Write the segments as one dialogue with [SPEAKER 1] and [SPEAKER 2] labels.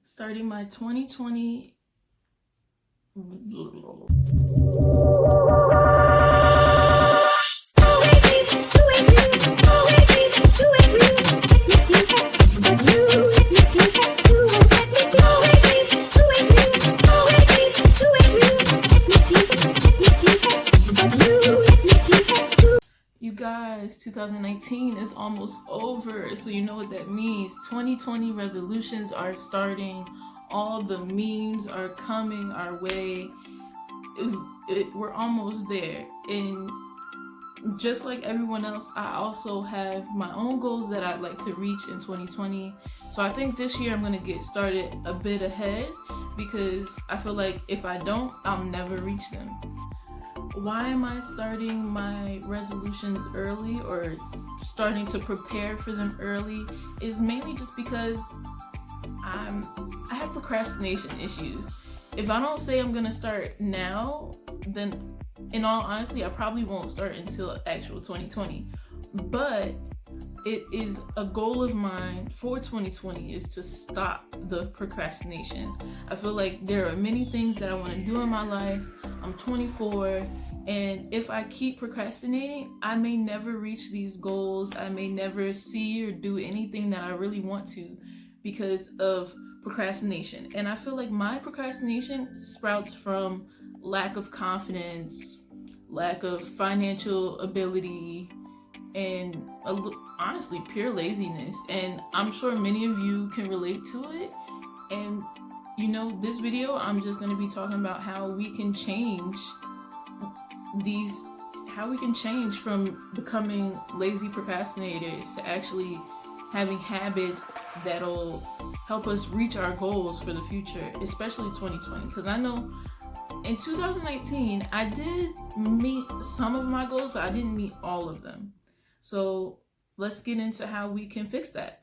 [SPEAKER 1] starting my 2020 You guys, 2019 is almost over, so you know what that means. 2020 resolutions are starting. All the memes are coming our way. We're almost there. And just like everyone else, I also have my own goals that I'd like to reach in 2020. So I think this year I'm going to get started a bit ahead because I feel like if I don't, I'll never reach them. Why am I starting my resolutions early or starting to prepare for them early is mainly just because I have procrastination issues. If I don't say I'm gonna start now, then in all honesty, I probably won't start until actual 2020. But it is a goal of mine for 2020 is to stop the procrastination. I feel like there are many things that I want to do in my life. I'm 24, and if I keep procrastinating, I may never reach these goals. I may never see or do anything that I really want to because of procrastination. And I feel like my procrastination sprouts from lack of confidence, lack of financial ability, and honestly pure laziness. And I'm sure many of you can relate to it. And you know, this video I'm just going to be talking about how we can change from becoming lazy procrastinators to actually having habits that'll help us reach our goals for the future, especially 2020. Because I know in 2019 I did meet some of my goals, but I didn't meet all of them. So let's get into how we can fix that.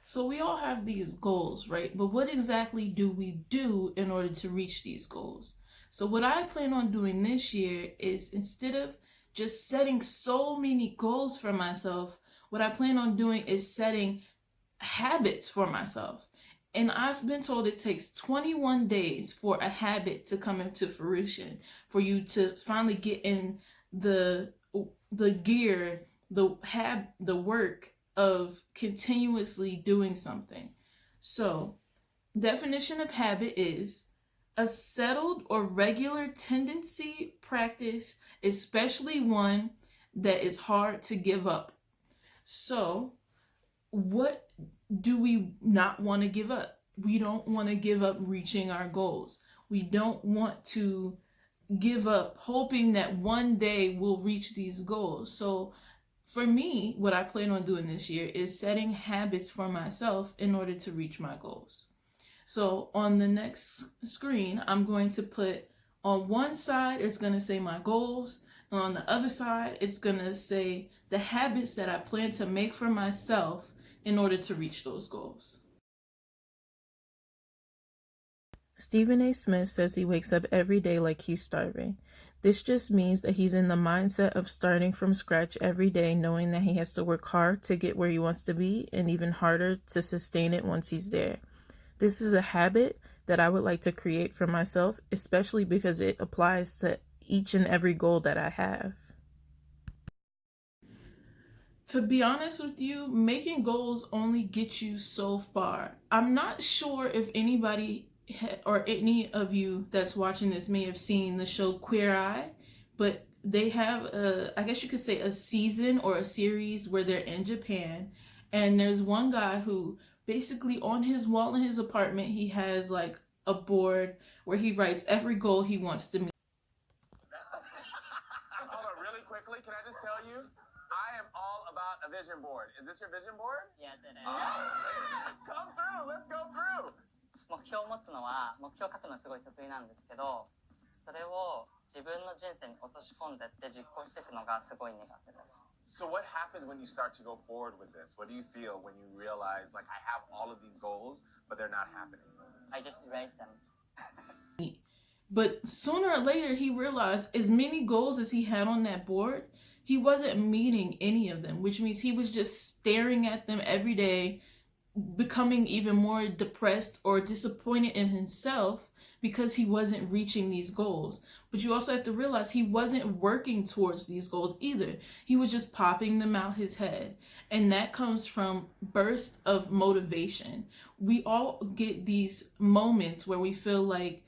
[SPEAKER 1] So we all have these goals, right? But what exactly do we do in order to reach these goals? So what I plan on doing this year is, instead of just setting so many goals for myself, what I plan on doing is setting habits for myself. And I've been told it takes 21 days for a habit to come into fruition, for you to finally get in the gear, the work of continuously doing something. So, definition of habit is a settled or regular tendency, practice, especially one that is hard to give up. So, what do we not want to give up? We don't want to give up reaching our goals. We don't want to give up hoping that one day we'll reach these goals. So for me, what I plan on doing this year is setting habits for myself in order to reach my goals. So on the next screen, I'm going to put on one side, it's going to say my goals. And on the other side, it's going to say the habits that I plan to make for myself in order to reach those goals. Stephen A. Smith says he wakes up every day like he's starving. This just means that he's in the mindset of starting from scratch every day, knowing that he has to work hard to get where he wants to be and even harder to sustain it once he's there. This is a habit that I would like to create for myself, especially because it applies to each and every goal that I have. To be honest with you, making goals only get you so far. I'm not sure if anybody or any of you that's watching this may have seen the show Queer Eye, but they have I guess you could say a season or a series where they're in Japan, and there's one guy who basically on his wall in his apartment, he has like a board where he writes every goal he wants to meet.
[SPEAKER 2] Hold on, really quickly, can I just tell you, I am all about a vision board. Is this your vision board?
[SPEAKER 3] Yes, it is.
[SPEAKER 2] Let's come through. Let's go through.
[SPEAKER 3] 目標を持つのは目標を書くのはすごい得意なんですけど、それを自分の人生に落とし込んでって実行していくのがすごい苦手です。
[SPEAKER 2] So what happens when you start to go forward with this? What do you feel when you realize, like, I have all of these goals, but they're not happening?
[SPEAKER 3] I just erase them.
[SPEAKER 1] But sooner or later, he realized as many goals as he had on that board, he wasn't meeting any of them, which means he was just staring at them every day, becoming even more depressed or disappointed in himself because he wasn't reaching these goals. But you also have to realize he wasn't working towards these goals either. He was just popping them out his head. And that comes from bursts of motivation. We all get these moments where we feel like,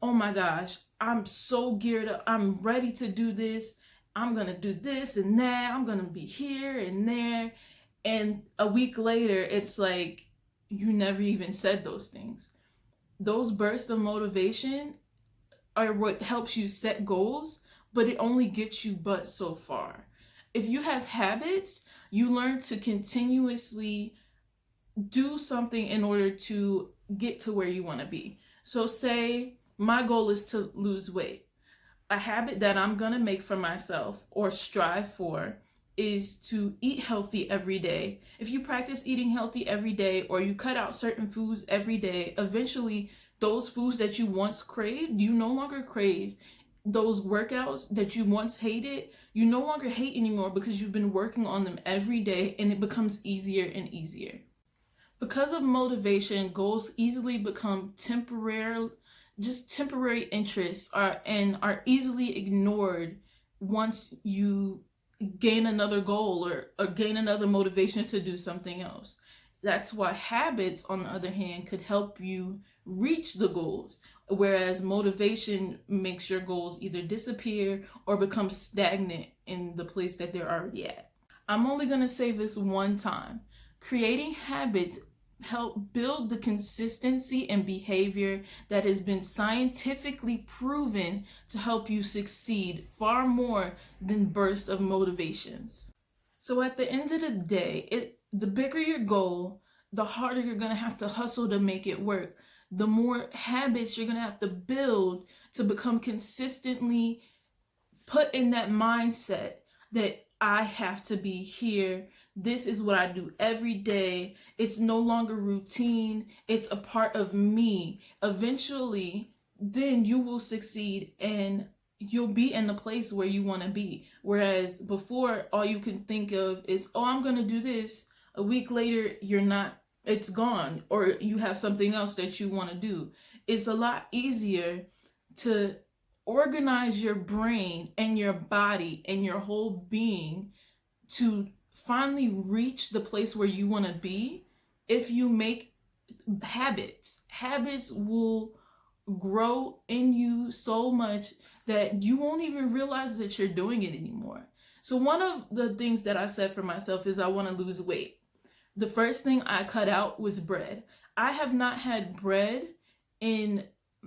[SPEAKER 1] oh my gosh, I'm so geared up. I'm ready to do this. I'm going to do this and that. I'm going to be here and there. And a week later, it's like you never even said those things. Those bursts of motivation are what helps you set goals, but it only gets you but so far. If you have habits, you learn to continuously do something in order to get to where you want to be. So say my goal is to lose weight. A habit that I'm going to make for myself or strive for is to eat healthy every day. If you practice eating healthy every day, or you cut out certain foods every day, eventually those foods that you once craved, you no longer crave. Those workouts that you once hated, you no longer hate anymore because you've been working on them every day, and it becomes easier and easier. Because of motivation, goals easily become temporary interests are easily ignored once you gain another goal or gain another motivation to do something else. That's why habits, on the other hand, could help you reach the goals, whereas motivation makes your goals either disappear or become stagnant in the place that they're already at. I'm only going to say this one time. Creating habits help build the consistency and behavior that has been scientifically proven to help you succeed far more than bursts of motivations. So at the end of the day, the bigger your goal, the harder you're going to have to hustle to make it work. The more habits you're going to have to build to become consistently put in that mindset that I have to be here. This is what I do every day. It's no longer routine. It's a part of me. Eventually, then you will succeed and you'll be in the place where you want to be. Whereas before, all you can think of is, oh, I'm going to do this. A week later, you're not, it's gone. Or you have something else that you want to do. It's a lot easier to organize your brain and your body and your whole being to finally reach the place where you want to be if you make habits. Habits will grow in you so much that you won't even realize that you're doing it anymore. So one of the things that I said for myself is I want to lose weight. The first thing I cut out was bread. I have not had bread in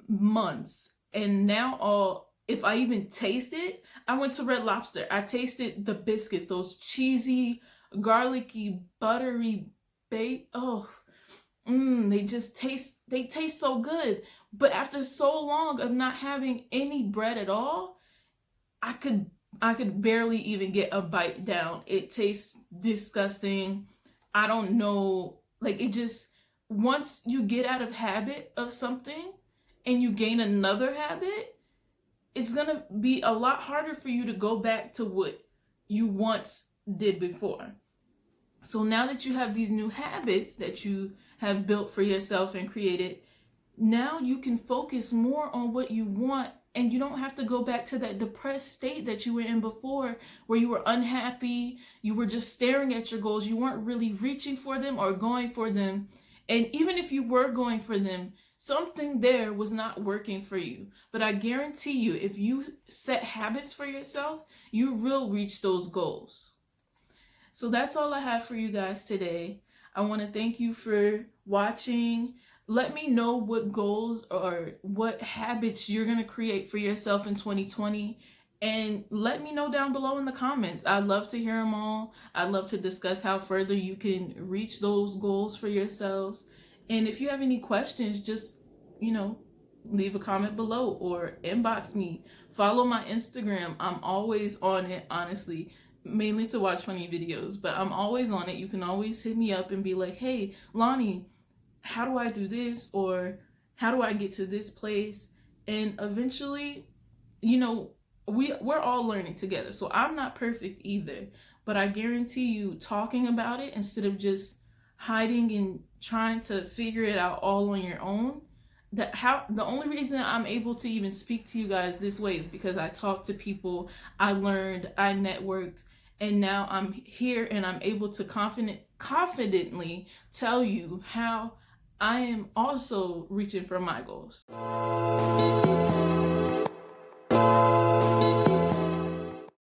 [SPEAKER 1] months, and now if I even taste it, I went to Red Lobster. I tasted the biscuits, those cheesy, garlicky, buttery they taste so good. But after so long of not having any bread at all, I could barely even get a bite down. It tastes disgusting. I don't know, once you get out of habit of something and you gain another habit, it's going to be a lot harder for you to go back to what you once did before. So now that you have these new habits that you have built for yourself and created, now you can focus more on what you want, and you don't have to go back to that depressed state that you were in before, where you were unhappy, you were just staring at your goals, you weren't really reaching for them or going for them. And even if you were going for them, something there was not working for you. But I guarantee you, if you set habits for yourself, you will reach those goals. So that's all I have for you guys today. I want to thank you for watching. Let me know what goals or what habits you're going to create for yourself in 2020. And let me know down below in the comments. I'd love to hear them all. I'd love to discuss how further you can reach those goals for yourselves. And if you have any questions, just, leave a comment below or inbox me. Follow my Instagram. I'm always on it, honestly, mainly to watch funny videos, but I'm always on it. You can always hit me up and be like, hey, Lani, how do I do this? Or how do I get to this place? And eventually, we're all learning together. So I'm not perfect either, but I guarantee you, talking about it instead of just hiding and trying to figure it out all on your own. The only reason I'm able to even speak to you guys this way is because I talked to people, I learned, I networked, and now I'm here and I'm able to confidently tell you how I am also reaching for my goals.